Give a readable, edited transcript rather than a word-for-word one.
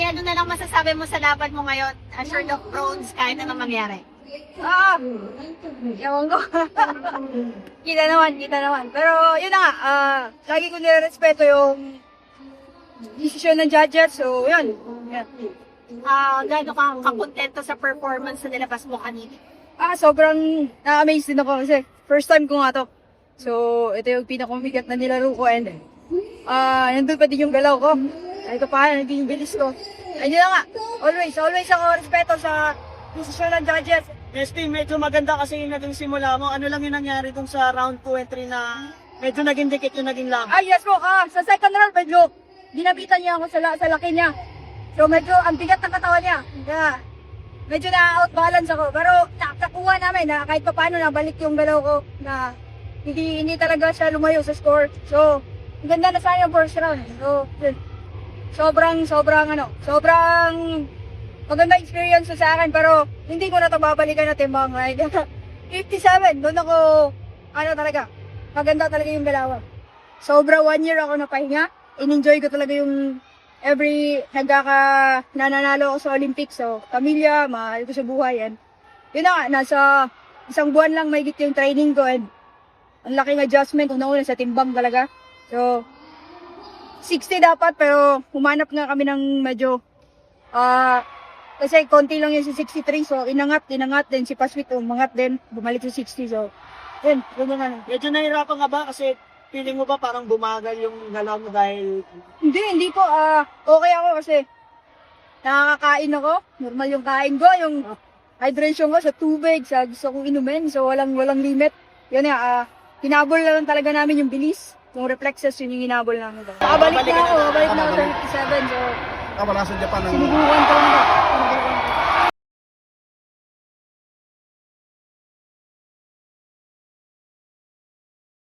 ano na lang masasabi mo sa laban mo ngayon? Assured of bronze kahit anong mangyari. Ewan ko. kita naman. Pero yun na nga, lagi ko nirerespeto yung desisyon ng judges. So, yun. Gaano ka kakontento sa performance na nilabas mo kanina? Sobrang na-amaze din ako kasi first time ko nga to. So, ito yung pinakamabigat na nilaro ko and nandun pa din yung galaw ko. Ito pa, nandun yung bilis ko. Ayun na nga, always ako respeto sa desisyon ng judges. Nesty, medyo maganda kasi yung naging simula mo. Ano lang yung nangyari dun sa round 2 and 3 na medyo naging dikit yung naging laban? Yes po, sa second round medyo dinabitan niya ako sa laki niya. So medyo ang bigat ng katawan niya. Kaya medyo na-outbalance ako. Pero nakuha namin na kahit pa paano nabalik yung galaw ko na hindi talaga siya lumayo sa score. So, ang ganda na sana yung first round. So, yun. Sobrang maganda experience sa akin, pero hindi ko na ito babalikan na timbang. Like, 57, doon ako, talaga, maganda talaga yung galawan. Sobra 1 year ako napahinga. In-enjoy ko talaga yung every nananalo ako sa Olympics. So, pamilya, mahal ko sa buhay. And, yun na nga, nasa isang buwan lang may yung training ko and ang laking adjustment, una sa timbang talaga. So, 60 dapat, pero humanap nga kami ng medyo, kasi konti lang yung si 63, so inangat din si Paswit, umangat din, bumalik sa 60, so yun na. Medyo nahirapan ka ba kasi feeling mo ba parang bumagal yung galaw mo dahil... Hindi po, okay ako kasi nakakakain ako, normal yung kain ko, yung hydration ko sa tubig, sa gusto kong inumin, so walang limit. Yun nga, hinabol na lang talaga namin yung bilis, yung reflexes, yun yung hinabol namin. Babalik na ako sa 57, so Wala sa Japan ng sinubukan ko na.